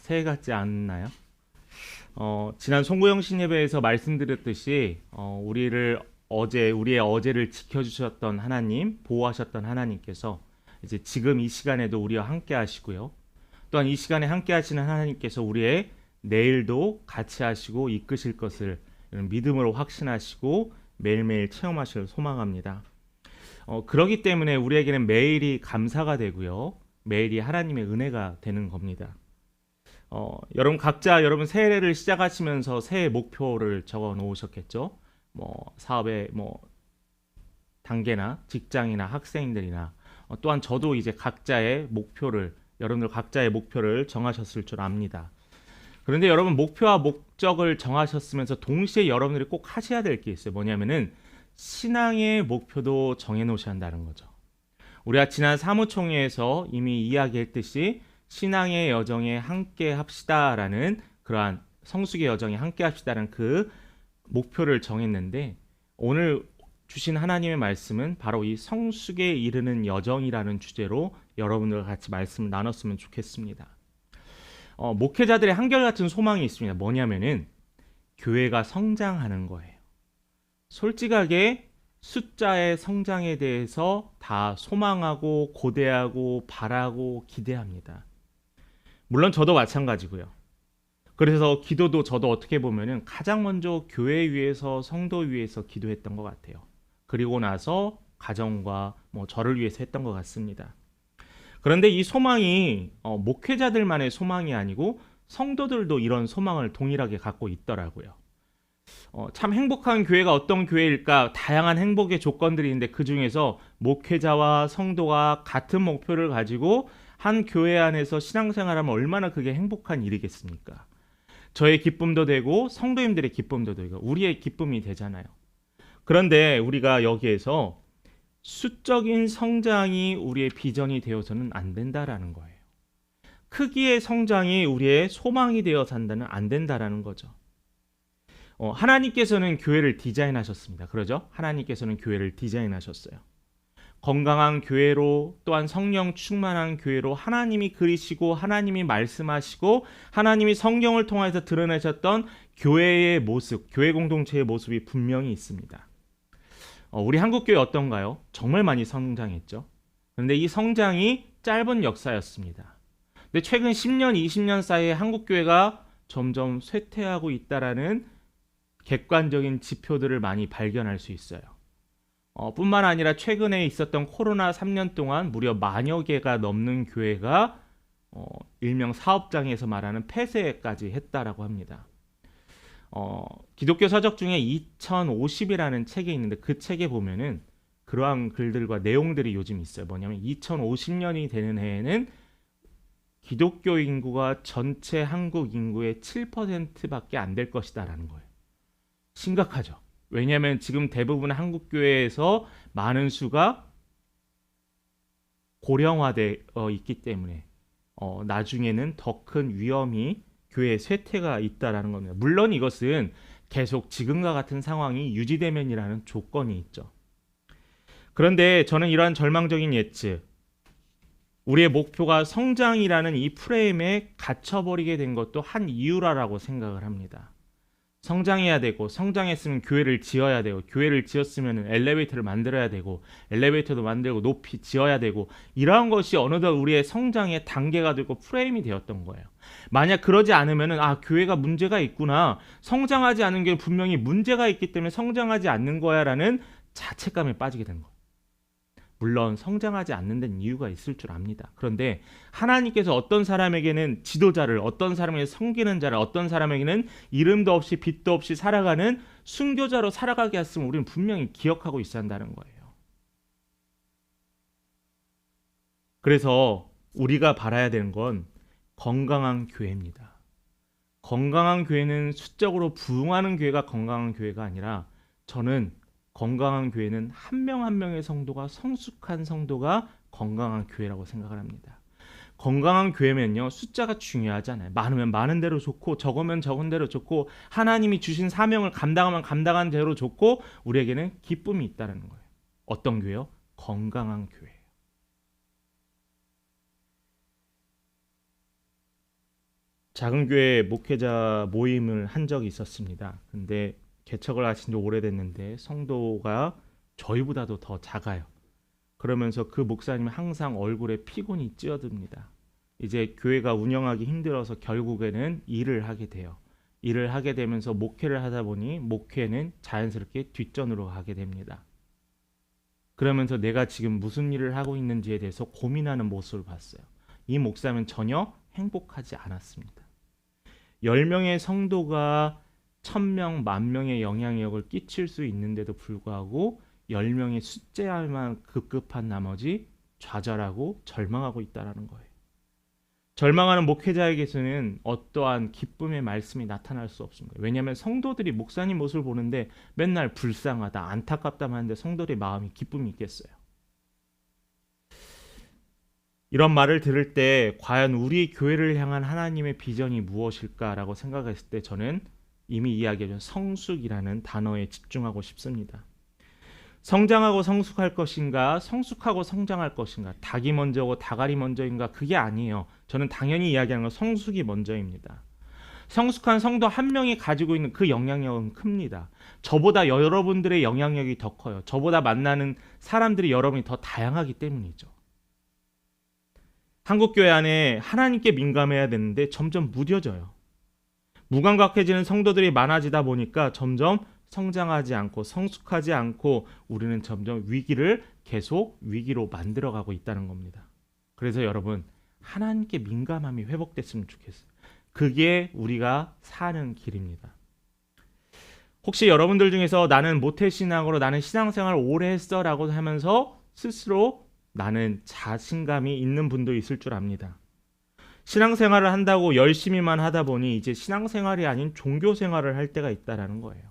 새해 같지 않나요? 지난 송구영신 예배에서 말씀드렸듯이 우리의 어제를 지켜주셨던 하나님, 보호하셨던 하나님께서 이제 지금 이 시간에도 우리와 함께 하시고요. 또한 이 시간에 함께 하시는 하나님께서 우리의 내일도 같이 하시고 이끄실 것을 이런 믿음으로 확신하시고 매일매일 체험하실 소망합니다. 그러기 때문에 우리에게는 매일이 감사가 되고요. 매일이 하나님의 은혜가 되는 겁니다. 여러분 각자 여러분 새해를 시작하시면서 새해 목표를 적어 놓으셨겠죠? 사업의 단계나 직장이나 학생들이나 또한 저도 이제 여러분들 각자의 목표를 정하셨을 줄 압니다. 그런데 여러분 목표와 목적을 정하셨으면서 동시에 여러분들이 꼭 하셔야 될 게 있어요. 뭐냐면은 신앙의 목표도 정해 놓으셔야 한다는 거죠. 우리가 지난 사무총회에서 이미 이야기했듯이 신앙의 여정에 함께 합시다라는 그러한 성숙의 여정에 함께 합시다라는 그 목표를 정했는데 오늘 주신 하나님의 말씀은 바로 이 성숙에 이르는 여정이라는 주제로 여러분들과 같이 말씀을 나눴으면 좋겠습니다. 목회자들의 한결같은 소망이 있습니다. 뭐냐면은 교회가 성장하는 거예요. 솔직하게 숫자의 성장에 대해서 다 소망하고 고대하고 바라고 기대합니다. 물론 저도 마찬가지고요. 그래서 기도도 저도 어떻게 보면은 가장 먼저 교회 위해서 성도 위해서 기도했던 것 같아요. 그리고 나서 가정과 저를 위해서 했던 것 같습니다. 그런데 이 소망이 목회자들만의 소망이 아니고 성도들도 이런 소망을 동일하게 갖고 있더라고요. 참 행복한 교회가 어떤 교회일까? 다양한 행복의 조건들이 있는데 그 중에서 목회자와 성도가 같은 목표를 가지고 한 교회 안에서 신앙생활하면 얼마나 그게 행복한 일이겠습니까? 저의 기쁨도 되고 성도님들의 기쁨도 되고 우리의 기쁨이 되잖아요. 그런데 우리가 여기에서 수적인 성장이 우리의 비전이 되어서는 안 된다라는 거예요. 크기의 성장이 우리의 소망이 되어 산다는 안 된다라는 거죠. 하나님께서는 교회를 디자인하셨습니다. 그러죠? 하나님께서는 교회를 디자인하셨어요. 건강한 교회로 또한 성령 충만한 교회로 하나님이 그리시고 하나님이 말씀하시고 하나님이 성경을 통해서 드러내셨던 교회의 모습, 교회 공동체의 모습이 분명히 있습니다. 우리 한국교회 어떤가요? 정말 많이 성장했죠. 그런데 이 성장이 짧은 역사였습니다. 근데 최근 10년, 20년 사이에 한국교회가 점점 쇠퇴하고 있다라는 객관적인 지표들을 많이 발견할 수 있어요. 뿐만 아니라 최근에 있었던 코로나 3년 동안 무려 만여 개가 넘는 교회가 일명 사업장에서 말하는 폐쇄까지 했다라고 합니다. 기독교 서적 중에 2050이라는 책이 있는데 그 책에 보면은 그러한 글들과 내용들이 요즘 있어요. 뭐냐면 2050년이 되는 해에는 기독교 인구가 전체 한국 인구의 7%밖에 안 될 것이다라는 거예요. 심각하죠. 왜냐하면 지금 대부분 한국 교회에서 많은 수가 고령화되어 있기 때문에 나중에는 더 큰 위험이 교회 쇠퇴가 있다라는 겁니다. 물론 이것은 계속 지금과 같은 상황이 유지되면이라는 조건이 있죠. 그런데 저는 이러한 절망적인 예측, 우리의 목표가 성장이라는 이 프레임에 갇혀버리게 된 것도 한 이유라고 생각을 합니다. 성장해야 되고 성장했으면 교회를 지어야 되고 교회를 지었으면 엘리베이터를 만들어야 되고 엘리베이터도 만들고 높이 지어야 되고 이러한 것이 어느덧 우리의 성장의 단계가 되고 프레임이 되었던 거예요. 만약 그러지 않으면 교회가 문제가 있구나, 성장하지 않은 게 분명히 문제가 있기 때문에 성장하지 않는 거야 라는 자책감에 빠지게 된 거예요. 물론 성장하지 않는 데는 이유가 있을 줄 압니다. 그런데 하나님께서 어떤 사람에게는 지도자를, 어떤 사람에게 섬기는 자를, 어떤 사람에게는 이름도 없이 빛도 없이 살아가는 순교자로 살아가게 했으면 우리는 분명히 기억하고 있어야 한다는 거예요. 그래서 우리가 바라야 되는 건 건강한 교회입니다. 건강한 교회는 수적으로 부흥하는 교회가 건강한 교회가 아니라, 저는 건강한 교회는 한 명 한 명의 성도가 성숙한 성도가 건강한 교회라고 생각을 합니다. 건강한 교회면요, 숫자가 중요하지 않아요. 많으면 많은 대로 좋고 적으면 적은 대로 좋고 하나님이 주신 사명을 감당하면 감당한 대로 좋고 우리에게는 기쁨이 있다는 거예요. 어떤 교회요? 건강한 교회예요. 작은 교회 목회자 모임을 한 적이 있었습니다. 근데 개척을 하신 지 오래됐는데 성도가 저희보다도 더 작아요. 그러면서 그 목사님은 항상 얼굴에 피곤이 찌어듭니다. 이제 교회가 운영하기 힘들어서 결국에는 일을 하게 돼요. 일을 하게 되면서 목회를 하다 보니 목회는 자연스럽게 뒷전으로 가게 됩니다. 그러면서 내가 지금 무슨 일을 하고 있는지에 대해서 고민하는 모습을 봤어요. 이 목사님은 전혀 행복하지 않았습니다. 10명의 성도가 1000명, 10,000명의 영향력을 끼칠 수 있는데도 불구하고 10명의 숫자만 급급한 나머지 좌절하고 절망하고 있다는 거예요. 절망하는 목회자에게서는 어떠한 기쁨의 말씀이 나타날 수 없습니다. 왜냐하면 성도들이 목사님 모습을 보는데 맨날 불쌍하다, 안타깝다 하는데 성도들의 마음이 기쁨이 있겠어요. 이런 말을 들을 때 과연 우리 교회를 향한 하나님의 비전이 무엇일까라고 생각했을 때 저는 이미 이야기해준 성숙이라는 단어에 집중하고 싶습니다. 성장하고 성숙할 것인가, 성숙하고 성장할 것인가, 닭이 먼저고 닭알이 먼저인가, 그게 아니에요. 저는 당연히 이야기하는 건 성숙이 먼저입니다. 성숙한 성도 한 명이 가지고 있는 그 영향력은 큽니다. 저보다 여러분들의 영향력이 더 커요. 저보다 만나는 사람들이 여러분이 더 다양하기 때문이죠. 한국교회 안에 하나님께 민감해야 되는데 점점 무뎌져요. 무감각해지는 성도들이 많아지다 보니까 점점 성장하지 않고 성숙하지 않고 우리는 점점 위기를 계속 위기로 만들어가고 있다는 겁니다. 그래서 여러분, 하나님께 민감함이 회복됐으면 좋겠어요. 그게 우리가 사는 길입니다. 혹시 여러분들 중에서 나는 모태신앙으로 나는 신앙생활을 오래 했어 라고 하면서 스스로 나는 자신감이 있는 분도 있을 줄 압니다. 신앙생활을 한다고 열심히만 하다 보니 이제 신앙생활이 아닌 종교생활을 할 때가 있다는 거예요.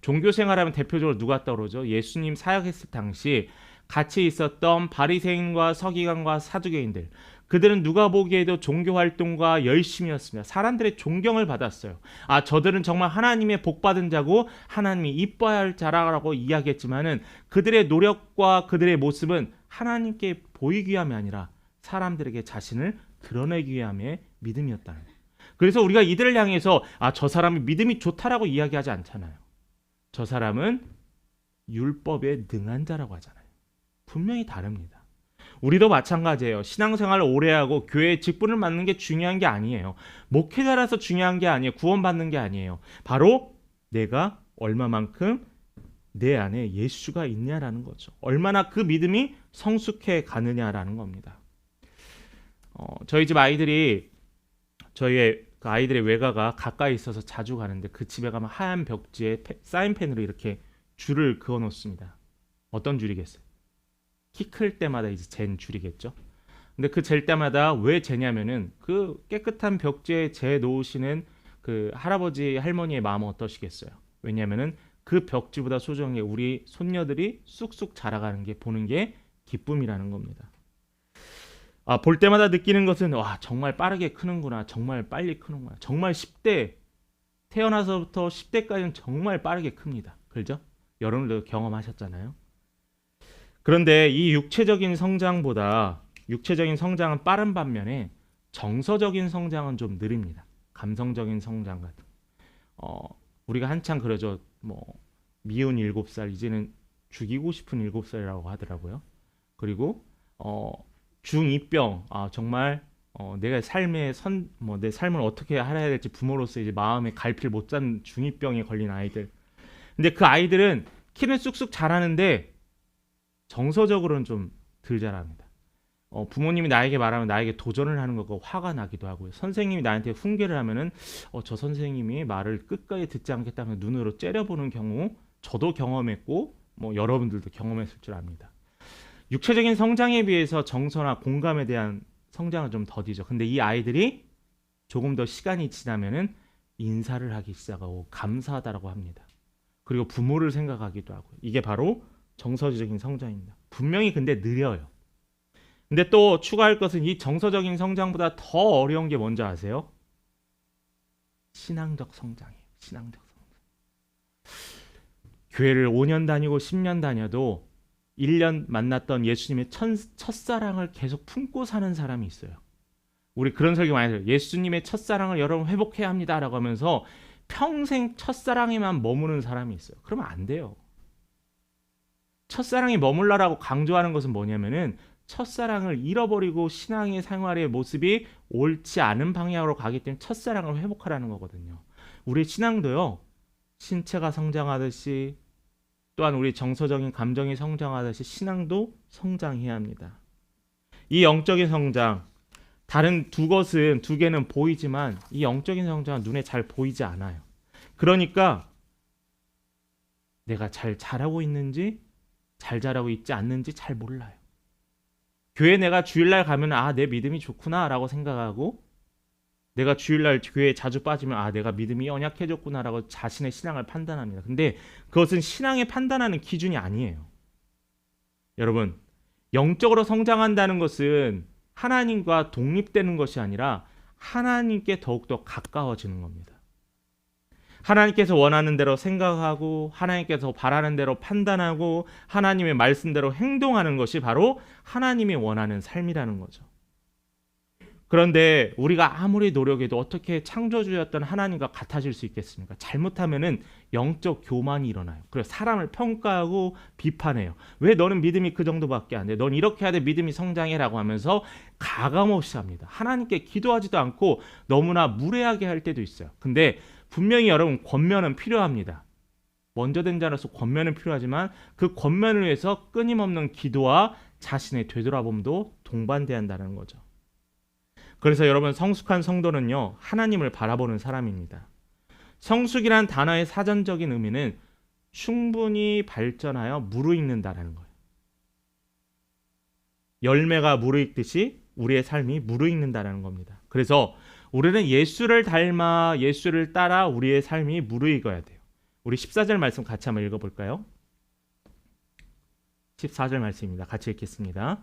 종교생활하면 대표적으로 누가 떠오르죠? 예수님 사역했을 당시 같이 있었던 바리새인과 서기관과 사두개인들, 그들은 누가 보기에도 종교활동가 열심이었습니다. 사람들의 존경을 받았어요. 저들은 정말 하나님의 복받은 자고 하나님이 이뻐야 할 자라고 이야기했지만은 그들의 노력과 그들의 모습은 하나님께 보이기 위함이 아니라 사람들에게 자신을 드러내기 위함의 믿음이었다는 거예요. 그래서 우리가 이들을 향해서 저 사람이 믿음이 좋다라고 이야기하지 않잖아요. 저 사람은 율법에 능한 자라고 하잖아요. 분명히 다릅니다. 우리도 마찬가지예요. 신앙생활을 오래 하고 교회에 직분을 맡는 게 중요한 게 아니에요. 목회자라서 중요한 게 아니에요. 구원받는 게 아니에요. 바로 내가 얼마만큼 내 안에 예수가 있냐라는 거죠. 얼마나 그 믿음이 성숙해 가느냐라는 겁니다. 저희 집 아이들이 저희의 그 아이들의 외가가 가까이 있어서 자주 가는데 그 집에 가면 하얀 벽지에 사인펜으로 이렇게 줄을 그어 놓습니다. 어떤 줄이겠어요? 키 클 때마다 이제 잰 줄이겠죠. 근데 그 잴 때마다 왜 재냐면은 그 깨끗한 벽지에 재 놓으시는 그 할아버지 할머니의 마음은 어떠시겠어요? 왜냐면은 그 벽지보다 소중한 게 우리 손녀들이 쑥쑥 자라가는 게 보는 게 기쁨이라는 겁니다. 볼 때마다 느끼는 것은 정말 빠르게 크는구나. 정말 빨리 크는구나. 정말 10대 태어나서부터 10대까지는 정말 빠르게 큽니다. 그렇죠? 여러분들도 경험하셨잖아요. 그런데 이 육체적인 성장은 빠른 반면에 정서적인 성장은 좀 느립니다. 감성적인 성장 같은. 우리가 한창 그러죠. 미운 7살 이제는 죽이고 싶은 7살이라고 하더라고요. 그리고 중2병 정말 내가 내 삶을 어떻게 살아야 될지 부모로서 이제 마음에 갈피를 못 잡는 중2병에 걸린 아이들. 근데 그 아이들은 키는 쑥쑥 자라는데 정서적으로는 좀 덜 자랍니다. 부모님이 나에게 말하면 나에게 도전을 하는 거고 화가 나기도 하고요. 선생님이 나한테 훈계를 하면은 저 선생님이 말을 끝까지 듣지 않겠다면 눈으로 째려보는 경우 저도 경험했고 여러분들도 경험했을 줄 압니다. 육체적인 성장에 비해서 정서나 공감에 대한 성장은 좀 더디죠. 근데 이 아이들이 조금 더 시간이 지나면은 인사를 하기 시작하고 감사하다라고 합니다. 그리고 부모를 생각하기도 하고 이게 바로 정서적인 성장입니다. 분명히 근데 느려요. 근데 또 추가할 것은 이 정서적인 성장보다 더 어려운 게 뭔지 아세요? 신앙적 성장이에요. 신앙적 성장. 교회를 5년 다니고 10년 다녀도 1년 만났던 예수님의 첫사랑을 계속 품고 사는 사람이 있어요. 우리 그런 설교 많이 들어요. 예수님의 첫사랑을 여러분 회복해야 합니다라고 하면서 평생 첫사랑에만 머무는 사람이 있어요. 그러면 안 돼요. 첫사랑이 머물라라고 강조하는 것은 뭐냐면은 첫사랑을 잃어버리고 신앙의 생활의 모습이 옳지 않은 방향으로 가기 때문에 첫사랑을 회복하라는 거거든요. 우리 신앙도요. 신체가 성장하듯이 또한 우리 정서적인 감정이 성장하듯이 신앙도 성장해야 합니다. 이 영적인 성장, 다른 두 개는 보이지만 이 영적인 성장은 눈에 잘 보이지 않아요. 그러니까 내가 잘 자라고 있는지 잘 자라고 있지 않는지 잘 몰라요. 교회 내가 주일날 가면 내 믿음이 좋구나라고 생각하고 내가 주일날 교회에 자주 빠지면 내가 믿음이 연약해졌구나라고 자신의 신앙을 판단합니다. 근데 그것은 신앙의 판단하는 기준이 아니에요. 여러분, 영적으로 성장한다는 것은 하나님과 독립되는 것이 아니라 하나님께 더욱더 가까워지는 겁니다. 하나님께서 원하는 대로 생각하고 하나님께서 바라는 대로 판단하고 하나님의 말씀대로 행동하는 것이 바로 하나님이 원하는 삶이라는 거죠. 그런데 우리가 아무리 노력해도 어떻게 창조주였던 하나님과 같아질 수 있겠습니까? 잘못하면은 영적 교만이 일어나요. 그래서 사람을 평가하고 비판해요. 왜 너는 믿음이 그 정도밖에 안 돼? 넌 이렇게 해야 돼 믿음이 성장해라고 하면서 가감없이 합니다. 하나님께 기도하지도 않고 너무나 무례하게 할 때도 있어요. 근데 분명히 여러분 권면은 필요합니다. 먼저 된 자로서 권면은 필요하지만 그 권면을 위해서 끊임없는 기도와 자신의 되돌아봄도 동반돼야 한다는 거죠. 그래서 여러분 성숙한 성도는요. 하나님을 바라보는 사람입니다. 성숙이란 단어의 사전적인 의미는 충분히 발전하여 무르익는다라는 거예요. 열매가 무르익듯이 우리의 삶이 무르익는다라는 겁니다. 그래서 우리는 예수를 닮아 예수를 따라 우리의 삶이 무르익어야 돼요. 우리 14절 말씀 같이 한번 읽어볼까요? 14절 말씀입니다. 같이 읽겠습니다.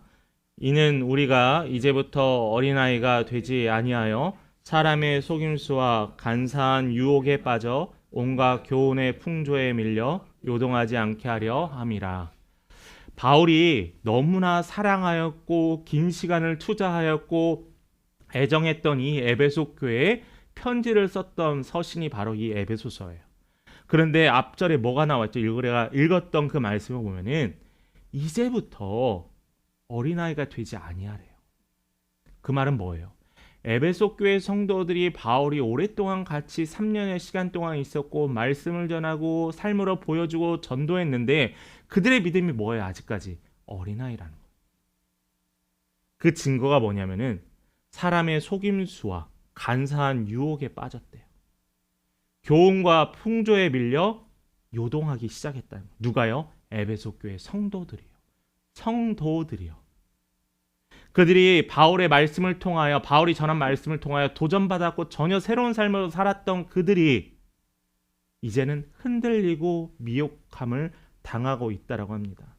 이는 우리가 이제부터 어린아이가 되지 아니하여 사람의 속임수와 간사한 유혹에 빠져 온갖 교훈의 풍조에 밀려 요동하지 않게 하려 함이라. 바울이 너무나 사랑하였고 긴 시간을 투자하였고 애정했던 이 에베소 교회에 편지를 썼던 서신이 바로 이 에베소서예요. 그런데 앞절에 뭐가 나왔죠? 읽었던 그 말씀을 보면은 이제부터 어린아이가 되지 아니하래요. 그 말은 뭐예요? 에베소 교회 성도들이 바울이 오랫동안 같이 3년의 시간 동안 있었고 말씀을 전하고 삶으로 보여주고 전도했는데 그들의 믿음이 뭐예요? 아직까지 어린아이라는 거예요. 그 증거가 뭐냐면은 사람의 속임수와 간사한 유혹에 빠졌대요. 교훈과 풍조에 밀려 요동하기 시작했다는 거예요. 누가요? 에베소 교회 성도들이요. 그들이 바울의 말씀을 통하여 바울이 전한 말씀을 통하여 도전받았고 전혀 새로운 삶을 살았던 그들이 이제는 흔들리고 미혹함을 당하고 있다라고 합니다.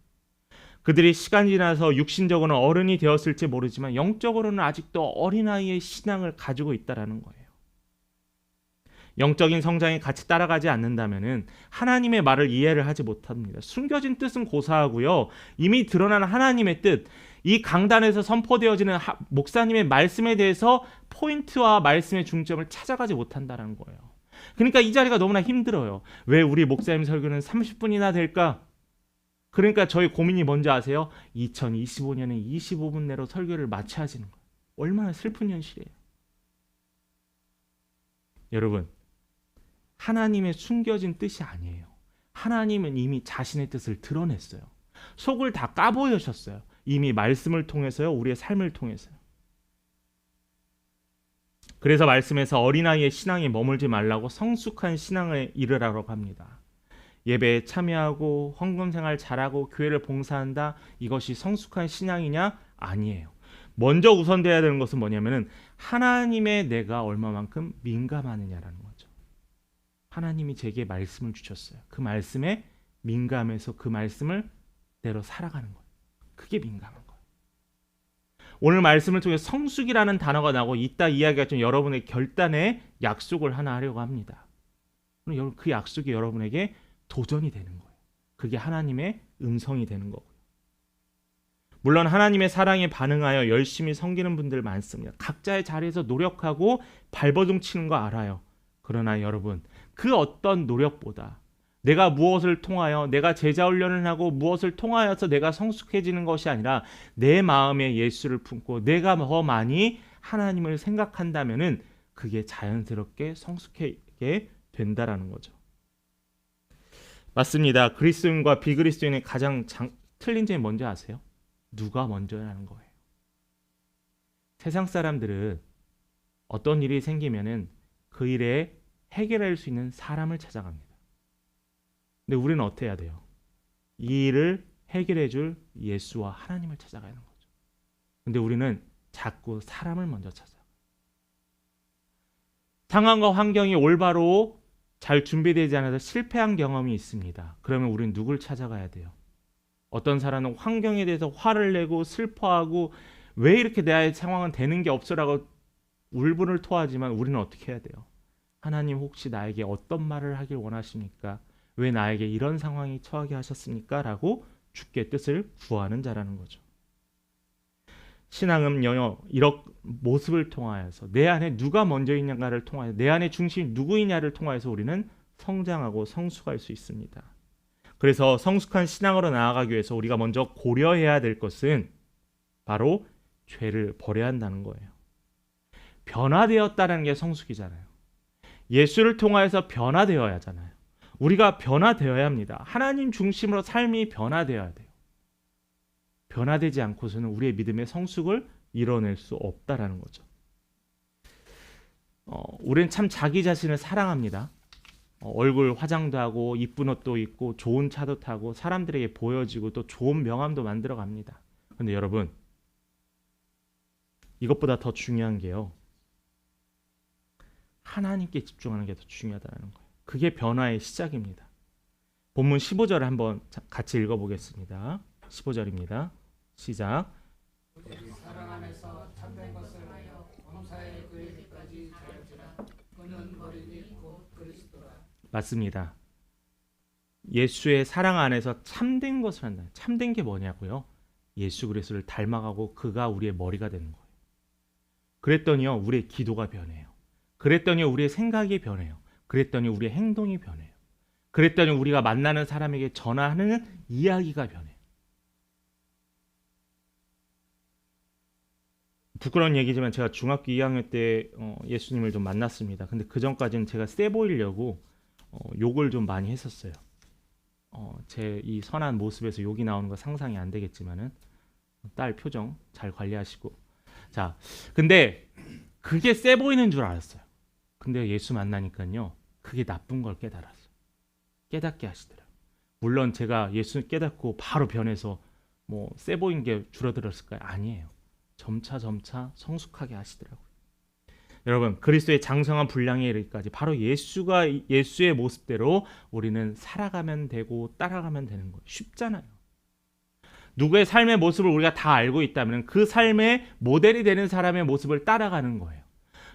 그들이 시간이 지나서 육신적으로는 어른이 되었을지 모르지만 영적으로는 아직도 어린아이의 신앙을 가지고 있다라는 거예요. 영적인 성장이 같이 따라가지 않는다면은 하나님의 말을 이해를 하지 못합니다. 숨겨진 뜻은 고사하고요. 이미 드러난 하나님의 뜻, 이 강단에서 선포되어지는 목사님의 말씀에 대해서 포인트와 말씀의 중점을 찾아가지 못한다는 거예요. 그러니까 이 자리가 너무나 힘들어요. 왜 우리 목사님 설교는 30분이나 될까? 그러니까 저희 고민이 뭔지 아세요? 2025년에 25분 내로 설교를 마쳐야 하는 거예요. 얼마나 슬픈 현실이에요. 여러분, 하나님의 숨겨진 뜻이 아니에요. 하나님은 이미 자신의 뜻을 드러냈어요. 속을 다 까보여셨어요. 이미 말씀을 통해서요. 우리의 삶을 통해서요. 그래서 말씀에서 어린아이의 신앙에 머물지 말라고 성숙한 신앙에 이르라고 합니다. 예배에 참여하고 헌금생활 잘하고 교회를 봉사한다. 이것이 성숙한 신앙이냐? 아니에요. 먼저 우선돼야 되는 것은 뭐냐면은 하나님의 내가 얼마만큼 민감하느냐라는 거죠. 하나님이 제게 말씀을 주셨어요. 그 말씀에 민감해서 그 말씀을 대로 살아가는 거예요. 그게 민감한 거예요. 오늘 말씀을 통해 성숙이라는 단어가 나오고 이따 이야기가 좀 여러분의 결단에 약속을 하나 하려고 합니다. 그럼 그 약속이 여러분에게 도전이 되는 거예요. 그게 하나님의 음성이 되는 거고요. 물론 하나님의 사랑에 반응하여 열심히 섬기는 분들 많습니다. 각자의 자리에서 노력하고 발버둥 치는 거 알아요. 그러나 여러분, 그 어떤 노력보다 내가 무엇을 통하여, 내가 제자 훈련을 하고 무엇을 통하여서 내가 성숙해지는 것이 아니라 내 마음에 예수를 품고 내가 더 많이 하나님을 생각한다면은 그게 자연스럽게 성숙하게 된다라는 거죠. 맞습니다. 그리스도인과 비그리스도인의 가장 틀린 점이 뭔지 아세요? 누가 먼저라는 거예요. 세상 사람들은 어떤 일이 생기면은 그 일에 해결할 수 있는 사람을 찾아갑니다. 근데 우리는 어떻게 해야 돼요? 이 일을 해결해 줄 예수와 하나님을 찾아가는 거죠. 근데 우리는 자꾸 사람을 먼저 찾아가요. 상황과 환경이 올바로 잘 준비되지 않아서 실패한 경험이 있습니다. 그러면 우리는 누굴 찾아가야 돼요? 어떤 사람은 환경에 대해서 화를 내고 슬퍼하고 왜 이렇게 내 상황은 되는 게 없어라고 울분을 토하지만 우리는 어떻게 해야 돼요? 하나님 혹시 나에게 어떤 말을 하길 원하십니까? 왜 나에게 이런 상황이 처하게 하셨습니까? 라고 주께 뜻을 구하는 자라는 거죠. 신앙은 이런 모습을 통하여서 내 안에 누가 먼저 있는가를 통하여 내 안에 중심이 누구이냐를 통하여서 우리는 성장하고 성숙할 수 있습니다. 그래서 성숙한 신앙으로 나아가기 위해서 우리가 먼저 고려해야 될 것은 바로 죄를 버려야 한다는 거예요. 변화되었다는 게 성숙이잖아요. 예수를 통하여서 변화되어야 하잖아요. 우리가 변화되어야 합니다. 하나님 중심으로 삶이 변화되어야 돼요. 변화되지 않고서는 우리의 믿음의 성숙을 이뤄낼 수 없다라는 거죠. 우리는 참 자기 자신을 사랑합니다. 얼굴 화장도 하고 이쁜 옷도 입고 좋은 차도 타고 사람들에게 보여지고 또 좋은 명함도 만들어 갑니다. 근데 여러분, 이것보다 더 중요한 게요. 하나님께 집중하는 게 더 중요하다는 거예요. 그게 변화의 시작입니다. 본문 15절을 한번 같이 읽어보겠습니다. 15절입니다. 시작. 사랑 안에서 참된 것을 하여 범사에 그에게까지 자랄지라. 그는 어린이 곧 그리스도라. 맞습니다. 예수의 사랑 안에서 참된 것을 한다. 참된 게 뭐냐고요? 예수 그리스도를 닮아가고 그가 우리의 머리가 되는 거예요. 그랬더니요, 우리의 기도가 변해요. 그랬더니 우리의 생각이 변해요. 그랬더니 우리의 행동이 변해요. 그랬더니 우리가 만나는 사람에게 전하는 이야기가 변해요. 부끄러운 얘기지만 제가 중학교 2학년 때 예수님을 좀 만났습니다. 근데 그 전까지는 제가 세 보이려고 욕을 좀 많이 했었어요. 제 이 선한 모습에서 욕이 나오는 거 상상이 안 되겠지만은 딸 표정 잘 관리하시고. 자, 근데 그게 세 보이는 줄 알았어요. 근데 예수 만나니까요, 그게 나쁜 걸 깨달았어요. 깨닫게 하시더라고요. 물론 제가 예수 깨닫고 바로 변해서 뭐 세 보인 게 줄어들었을까요? 아니에요. 점차 성숙하게 하시더라고요. 여러분, 그리스도의 장성한 분량에 이르기까지 바로 예수의 모습대로 우리는 살아가면 되고 따라가면 되는 거예요. 쉽잖아요. 누구의 삶의 모습을 우리가 다 알고 있다면 그 삶의 모델이 되는 사람의 모습을 따라가는 거예요.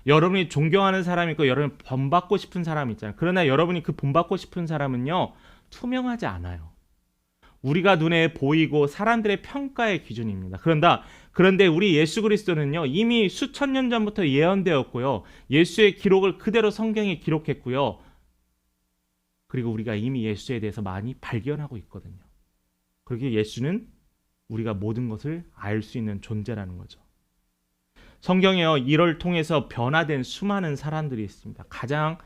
여러분이 존경하는 사람이 있고 여러분이 본받고 싶은 사람이 있잖아요. 그러나 여러분이 그 본받고 싶은 사람은요, 투명하지 않아요. 우리가 눈에 보이고 사람들의 평가의 기준입니다. 그런데 우리 예수 그리스도는요, 이미 수천 년 전부터 예언되었고요. 예수의 기록을 그대로 성경에 기록했고요. 그리고 우리가 이미 예수에 대해서 많이 발견하고 있거든요. 그렇게 예수는 우리가 모든 것을 알 수 있는 존재라는 거죠. 성경에요, 이를 통해서 변화된 수많은 사람들이 있습니다. 가장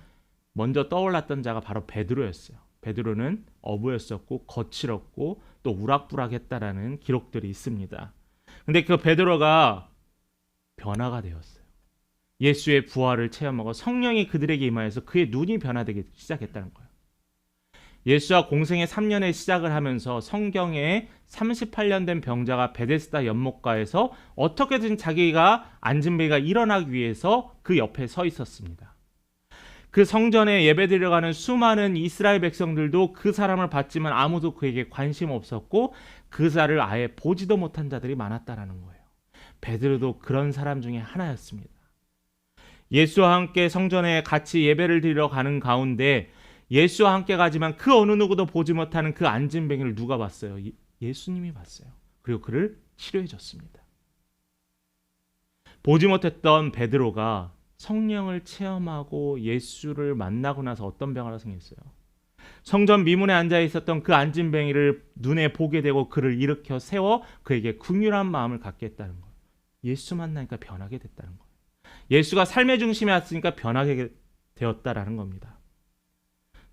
먼저 떠올랐던 자가 바로 베드로였어요. 베드로는 어부였었고 거칠었고 또 우락부락했다라는 기록들이 있습니다. 근데 그 베드로가 변화가 되었어요. 예수의 부활을 체험하고 성령이 그들에게 임하여서 그의 눈이 변화되기 시작했다는 거예요. 예수와 공생의 3년의 시작을 하면서 성경에 38년 된 병자가 베데스다 연못가에서 어떻게든 자기가 앉은 배가 일어나기 위해서 그 옆에 서 있었습니다. 그 성전에 예배드리러 가는 수많은 이스라엘 백성들도 그 사람을 봤지만 아무도 그에게 관심 없었고 그 자를 아예 보지도 못한 자들이 많았다라는 거예요. 베드로도 그런 사람 중에 하나였습니다. 예수와 함께 성전에 같이 예배를 드리러 가는 가운데 예수와 함께 가지만 그 어느 누구도 보지 못하는 그 앉은 뱅이를 누가 봤어요? 예수님이 봤어요. 그리고 그를 치료해줬습니다. 보지 못했던 베드로가 성령을 체험하고 예수를 만나고 나서 어떤 병화가 생겼어요? 성전 미문에 앉아 있었던 그 안진뱅이를 눈에 보게 되고 그를 일으켜 세워 그에게 긍휼한 마음을 갖게 했다는 거예요. 예수 만나니까 변하게 됐다는 거예요. 예수가 삶의 중심에 왔으니까 변하게 되었다라는 겁니다.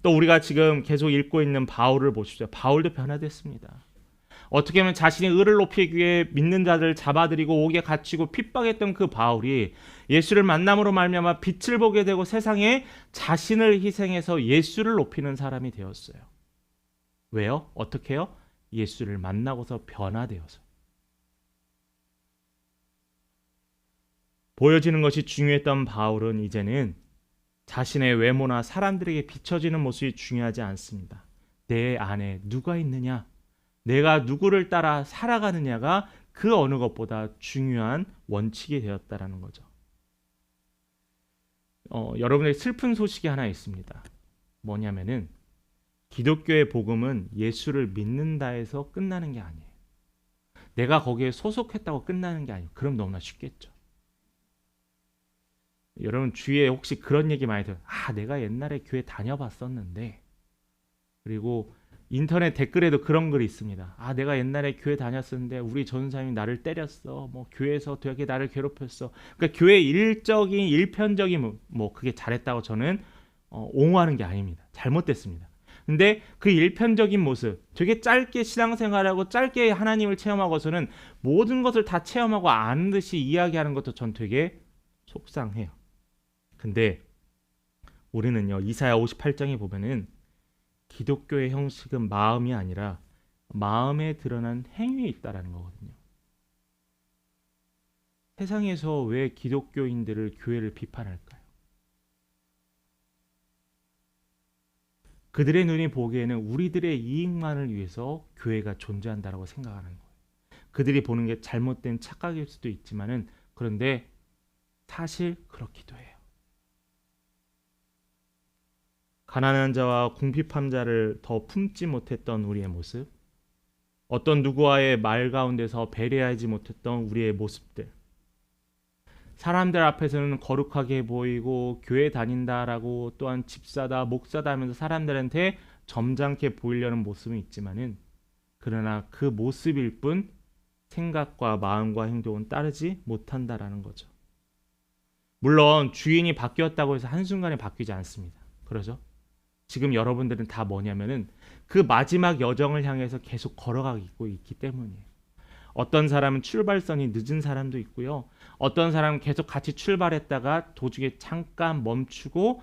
또 우리가 지금 계속 읽고 있는 바울을 보십시오. 바울도 변화됐습니다. 어떻게 하면 자신의 의를 높이기 위해 믿는 자들을 잡아들이고 옥에 갇히고 핍박했던 그 바울이 예수를 만남으로 말미암아 빛을 보게 되고 세상에 자신을 희생해서 예수를 높이는 사람이 되었어요. 왜요? 어떻게 해요? 예수를 만나고서 변화되어서. 보여지는 것이 중요했던 바울은 이제는 자신의 외모나 사람들에게 비춰지는 모습이 중요하지 않습니다. 내 안에 누가 있느냐, 내가 누구를 따라 살아가느냐가 그 어느 것보다 중요한 원칙이 되었다라는 거죠. 여러분의 슬픈 소식이 하나 있습니다. 뭐냐면은 기독교의 복음은 예수를 믿는다 해서 끝나는 게 아니에요. 내가 거기에 소속했다고 끝나는 게 아니에요. 그럼 너무나 쉽겠죠. 여러분 주위에 혹시 그런 얘기 많이 들어요. 내가 옛날에 교회 다녀봤었는데, 그리고 인터넷 댓글에도 그런 글이 있습니다. 내가 옛날에 교회 다녔었는데 우리 전사님이 나를 때렸어. 뭐 교회에서 되게 나를 괴롭혔어. 그러니까 교회 일편적인 그게 잘했다고 저는 옹호하는 게 아닙니다. 잘못됐습니다. 근데 그 일편적인 모습, 되게 짧게 신앙생활하고 짧게 하나님을 체험하고서는 모든 것을 다 체험하고 아는 듯이 이야기하는 것도 전 되게 속상해요. 근데 우리는요, 이사야 58장에 보면은 기독교의 형식은 마음이 아니라 마음에 드러난 행위에 있다라는 거거든요. 세상에서 왜 기독교인들을 교회를 비판할까요? 그들의 눈이 보기에는 우리들의 이익만을 위해서 교회가 존재한다라고 생각하는 거예요. 그들이 보는 게 잘못된 착각일 수도 있지만은, 그런데 사실 그렇기도 해요. 가난한 자와 궁핍한 자를 더 품지 못했던 우리의 모습, 어떤 누구와의 말 가운데서 배려하지 못했던 우리의 모습들, 사람들 앞에서는 거룩하게 보이고 교회 다닌다라고 또한 집사다 목사다 하면서 사람들한테 점잖게 보이려는 모습은 있지만은, 그러나 그 모습일 뿐 생각과 마음과 행동은 따르지 못한다라는 거죠. 물론 주인이 바뀌었다고 해서 한순간에 바뀌지 않습니다. 그러죠? 지금 여러분들은 다 뭐냐면은 그 마지막 여정을 향해서 계속 걸어가고 있기 때문이에요. 어떤 사람은 출발선이 늦은 사람도 있고요. 어떤 사람은 계속 같이 출발했다가 도중에 잠깐 멈추고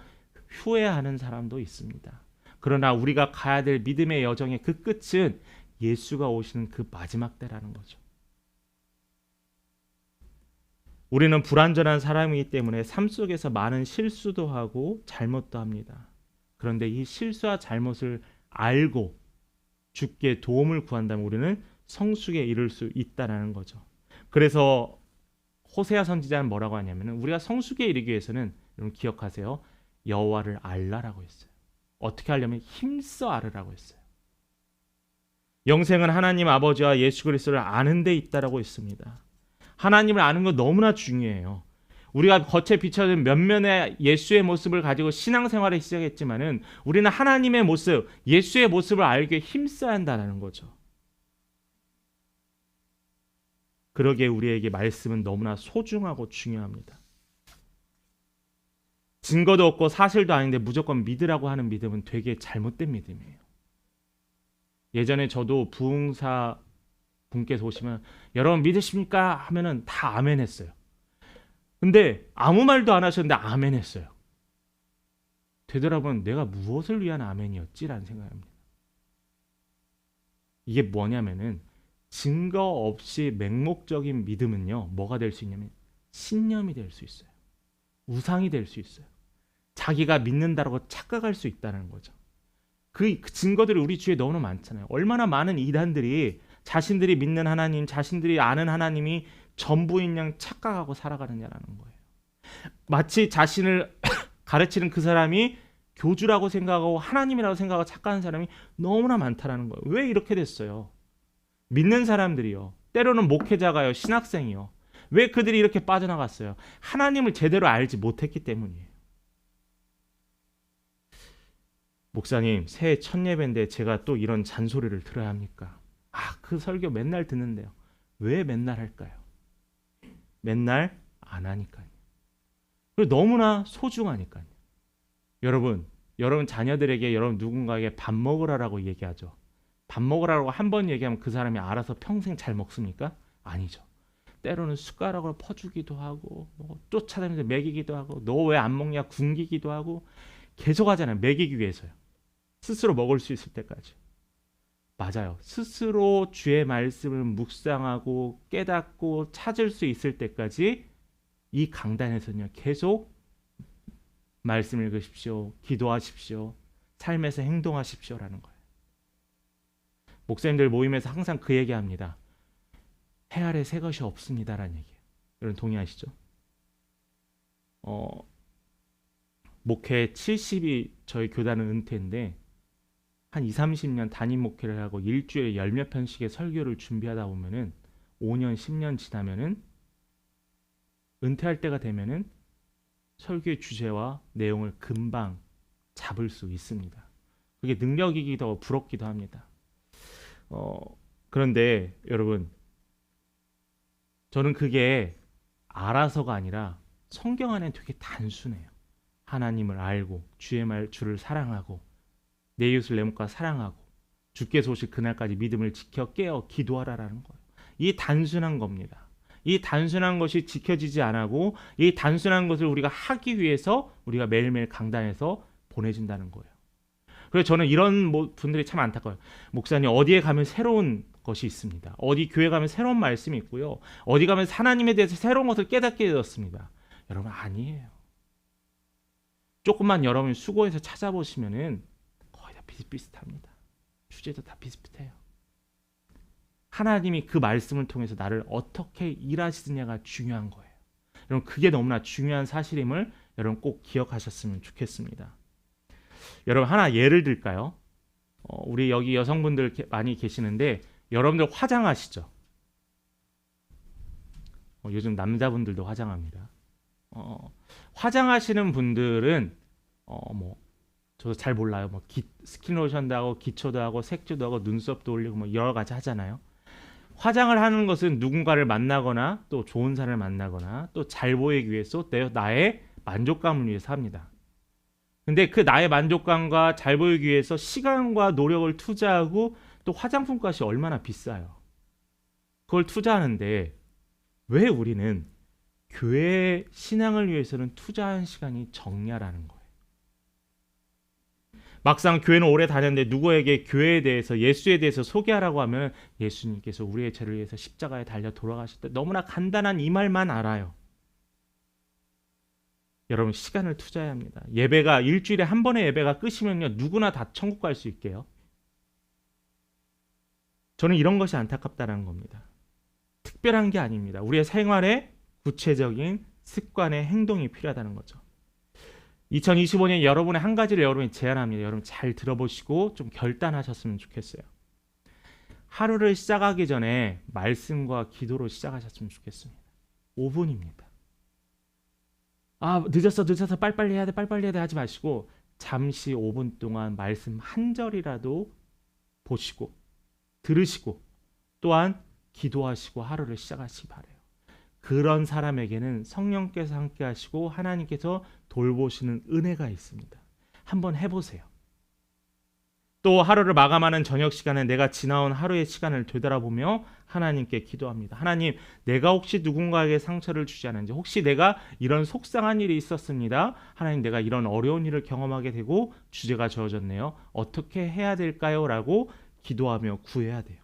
후회하는 사람도 있습니다. 그러나 우리가 가야 될 믿음의 여정의 그 끝은 예수가 오시는 그 마지막 때라는 거죠. 우리는 불완전한 사람이기 때문에 삶 속에서 많은 실수도 하고 잘못도 합니다. 그런데 이 실수와 잘못을 알고 주께 도움을 구한다면 우리는 성숙에 이를 수 있다는 거죠. 그래서 호세아 선지자는 뭐라고 하냐면, 우리가 성숙에 이르기 위해서는, 여러분 기억하세요, 여호와를 알라라고 했어요. 어떻게 하려면 힘써 알으라고 했어요. 영생은 하나님 아버지와 예수 그리스도를 아는 데 있다라고 했습니다. 하나님을 아는 건 너무나 중요해요. 우리가 겉에 비춰진 몇몇의 예수의 모습을 가지고 신앙생활을 시작했지만은 우리는 하나님의 모습, 예수의 모습을 알기에 힘써야 한다는 거죠. 그러기에 우리에게 말씀은 너무나 소중하고 중요합니다. 증거도 없고 사실도 아닌데 무조건 믿으라고 하는 믿음은 되게 잘못된 믿음이에요. 예전에 저도 부흥사 분께서 오시면 여러분 믿으십니까? 하면은 다 아멘 했어요. 근데 아무 말도 안 하셨는데 아멘 했어요. 되돌아보면 내가 무엇을 위한 아멘이었지라는 생각입니다. 이게 뭐냐면은 증거 없이 맹목적인 믿음은요, 뭐가 될 수 있냐면 신념이 될 수 있어요. 우상이 될 수 있어요. 자기가 믿는다라고 착각할 수 있다는 거죠. 그 증거들이 우리 주위에 너무나 많잖아요. 얼마나 많은 이단들이 자신들이 믿는 하나님, 자신들이 아는 하나님이 전부인 양 착각하고 살아가느냐라는 거예요. 마치 자신을 가르치는 그 사람이 교주라고 생각하고 하나님이라고 생각하고 착각하는 사람이 너무나 많다라는 거예요. 왜 이렇게 됐어요? 믿는 사람들이요, 때로는 목회자가요, 신학생이요. 왜 그들이 이렇게 빠져나갔어요? 하나님을 제대로 알지 못했기 때문이에요. 목사님, 새해 첫 예배인데 제가 또 이런 잔소리를 들어야 합니까? 그 설교 맨날 듣는데요. 왜 맨날 할까요? 맨날 안 하니까요. 그리고 너무나 소중하니까요. 여러분 자녀들에게 여러분 누군가에게 밥 먹으라라고 얘기하죠. 밥 먹으라고 한 번 얘기하면 그 사람이 알아서 평생 잘 먹습니까? 아니죠. 때로는 숟가락으로 퍼주기도 하고 쫓아다니면서 먹이기도 하고 너 왜 안 먹냐 굶기기도 하고 계속 하잖아요. 먹이기 위해서요. 스스로 먹을 수 있을 때까지. 맞아요. 스스로 주의 말씀을 묵상하고 깨닫고 찾을 수 있을 때까지 이 강단에서는요. 계속 말씀 읽으십시오. 기도하십시오. 삶에서 행동하십시오라는 거예요. 목사님들 모임에서 항상 그 얘기합니다. 해 아래 새 것이 없습니다라는 얘기예요. 여러분 동의하시죠? 목회 70이 저희 교단은 은퇴인데 한 20-30년 담임 목회를 하고 일주일에 10몇 편씩의 설교를 준비하다 보면은 5년, 10년 지나면은 은퇴할 때가 되면은 설교의 주제와 내용을 금방 잡을 수 있습니다. 그게 능력이기도 하고 부럽기도 합니다. 그런데 여러분 저는 그게 알아서가 아니라 성경 안에 되게 단순해요. 하나님을 알고 주를 사랑하고 내 이웃을 내 몸과 사랑하고 주께서 오실 그날까지 믿음을 지켜 깨어 기도하라라는 거예요. 이 단순한 겁니다. 이 단순한 것이 지켜지지 않고 이 단순한 것을 우리가 하기 위해서 우리가 매일매일 강단에서 보내준다는 거예요. 그래서 저는 이런 분들이 참 안타까워요. 목사님 어디에 가면 새로운 것이 있습니다. 어디 교회 가면 새로운 말씀이 있고요. 어디 가면 하나님에 대해서 새로운 것을 깨닫게 되었습니다. 여러분 아니에요. 조금만 여러분이 수고해서 찾아보시면은 거의 다 비슷비슷합니다. 주제도 다 비슷비슷해요. 하나님이 그 말씀을 통해서 나를 어떻게 일하시느냐가 중요한 거예요. 여러분 그게 너무나 중요한 사실임을 여러분 꼭 기억하셨으면 좋겠습니다. 여러분 하나 예를 들까요? 우리 여기 여성분들 많이 계시는데 여러분들 화장하시죠? 요즘 남자분들도 화장합니다. 화장하시는 분들은 저도 잘 몰라요. 스킨로션도 하고 기초도 하고 색조도 하고 눈썹도 올리고 여러 가지 하잖아요. 화장을 하는 것은 누군가를 만나거나 또 좋은 사람을 만나거나 또 잘 보이기 위해서 나의 만족감을 위해서 합니다. 근데 그 나의 만족감과 잘 보이기 위해서 시간과 노력을 투자하고 또 화장품 값이 얼마나 비싸요. 그걸 투자하는데 왜 우리는 교회 신앙을 위해서는 투자한 시간이 적냐라는 거예요. 막상 교회는 오래 다녔는데 누구에게 교회에 대해서 예수에 대해서 소개하라고 하면 예수님께서 우리의 죄를 위해서 십자가에 달려 돌아가실 때 너무나 간단한 이 말만 알아요. 여러분 시간을 투자해야 합니다. 예배가 일주일에 한 번의 예배가 끝이면요 누구나 다 천국 갈 수 있게요. 저는 이런 것이 안타깝다는 겁니다. 특별한 게 아닙니다. 우리의 생활에 구체적인 습관의 행동이 필요하다는 거죠. 2025년 여러분의 한 가지를 여러분이 제안합니다. 여러분 잘 들어보시고 좀 결단하셨으면 좋겠어요. 하루를 시작하기 전에 말씀과 기도로 시작하셨으면 좋겠습니다. 5분입니다. 늦었어 빨리빨리 해야 돼 하지 마시고 잠시 5분 동안 말씀 한 절이라도 보시고 들으시고 또한 기도하시고 하루를 시작하시기 바라요. 그런 사람에게는 성령께서 함께 하시고 하나님께서 돌보시는 은혜가 있습니다. 한번 해보세요. 또 하루를 마감하는 저녁 시간에 내가 지나온 하루의 시간을 되돌아보며 하나님께 기도합니다. 하나님, 내가 혹시 누군가에게 상처를 주지 않은지, 혹시 내가 이런 속상한 일이 있었습니다. 하나님, 내가 이런 어려운 일을 경험하게 되고 주제가 저어졌네요. 어떻게 해야 될까요? 라고 기도하며 구해야 돼요.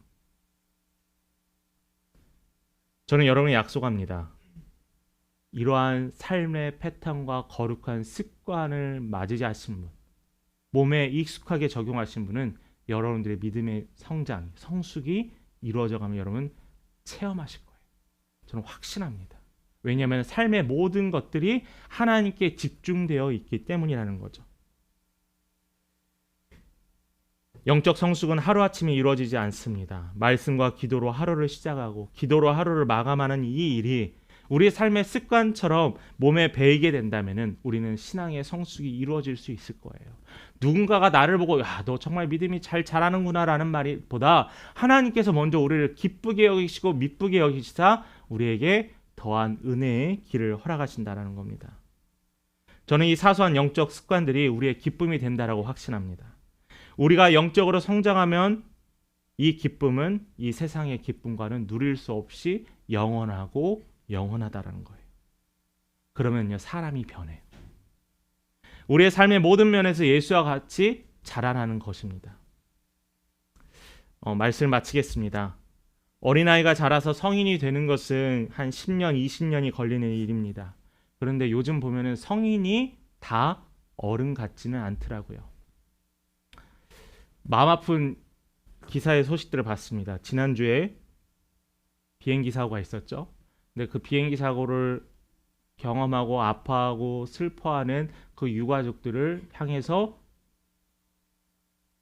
저는 여러분이 약속합니다. 이러한 삶의 패턴과 거룩한 습관을 맞이하신 분, 몸에 익숙하게 적용하신 분은 여러분들의 믿음의 성장, 성숙이 이루어져가면 여러분 체험하실 거예요. 저는 확신합니다. 왜냐하면 삶의 모든 것들이 하나님께 집중되어 있기 때문이라는 거죠. 영적 성숙은 하루아침에 이루어지지 않습니다. 말씀과 기도로 하루를 시작하고 기도로 하루를 마감하는 이 일이 우리의 삶의 습관처럼 몸에 배이게 된다면 우리는 신앙의 성숙이 이루어질 수 있을 거예요. 누군가가 나를 보고 야, 너 정말 믿음이 잘 자라는구나라는 말보다 하나님께서 먼저 우리를 기쁘게 여기시고 미쁘게 여기시사 우리에게 더한 은혜의 길을 허락하신다라는 겁니다. 저는 이 사소한 영적 습관들이 우리의 기쁨이 된다라고 확신합니다. 우리가 영적으로 성장하면 이 기쁨은 이 세상의 기쁨과는 누릴 수 없이 영원하고 영원하다라는 거예요. 그러면요, 사람이 변해요. 우리의 삶의 모든 면에서 예수와 같이 자라나는 것입니다. 말씀을 마치겠습니다. 어린아이가 자라서 성인이 되는 것은 한 10년, 20년이 걸리는 일입니다. 그런데 요즘 보면은 성인이 다 어른 같지는 않더라고요. 마음 아픈 기사의 소식들을 봤습니다. 지난주에 비행기 사고가 있었죠. 근데 그 비행기 사고를 경험하고 아파하고 슬퍼하는 그 유가족들을 향해서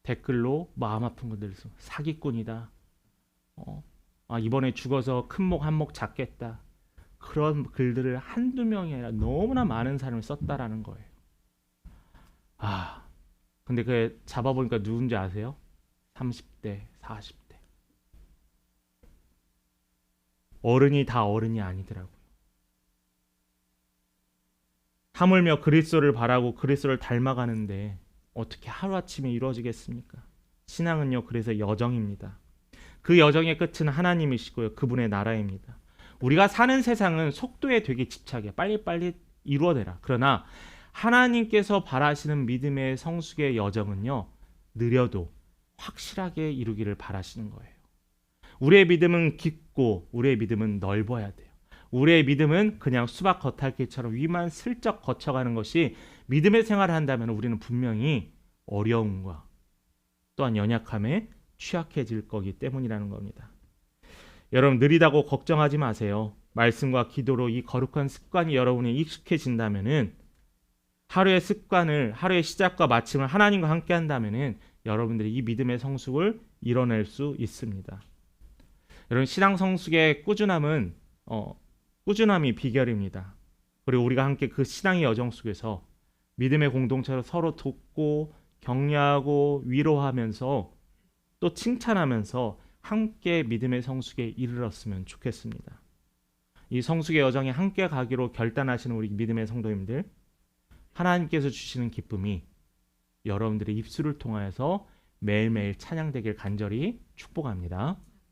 댓글로 마음 아픈 것들 사기꾼이다. 이번에 죽어서 큰 목 한 목 잡겠다. 그런 글들을 한두 명이 아니라 너무나 많은 사람이 썼다라는 거예요. 근데 그 잡아보니까 누군지 아세요? 30대, 40대. 어른이 다 어른이 아니더라고요. 하물며 그리스도를 바라고 그리스도를 닮아가는데 어떻게 하루아침에 이루어지겠습니까? 신앙은요, 그래서 여정입니다. 그 여정의 끝은 하나님이시고요, 그분의 나라입니다. 우리가 사는 세상은 속도에 되게 집착해. 빨리빨리 이루어내라. 그러나 하나님께서 바라시는 믿음의 성숙의 여정은요, 느려도 확실하게 이루기를 바라시는 거예요. 우리의 믿음은 깊고 우리의 믿음은 넓어야 돼요. 우리의 믿음은 그냥 수박 겉핥기처럼 위만 슬쩍 거쳐가는 것이 믿음의 생활을 한다면 우리는 분명히 어려움과 또한 연약함에 취약해질 거기 때문이라는 겁니다. 여러분, 느리다고 걱정하지 마세요. 말씀과 기도로 이 거룩한 습관이 여러분이 익숙해진다면은 하루의 습관을, 하루의 시작과 마침을 하나님과 함께 한다면은 여러분들이 이 믿음의 성숙을 이뤄낼 수 있습니다. 여러분, 신앙 성숙의 꾸준함은 꾸준함이 비결입니다. 그리고 우리가 함께 그 신앙의 여정 속에서 믿음의 공동체로 서로 돕고 격려하고 위로하면서 또 칭찬하면서 함께 믿음의 성숙에 이르렀으면 좋겠습니다. 이 성숙의 여정에 함께 가기로 결단하시는 우리 믿음의 성도님들, 하나님께서 주시는 기쁨이 여러분들의 입술을 통하여서 매일매일 찬양되길 간절히 축복합니다.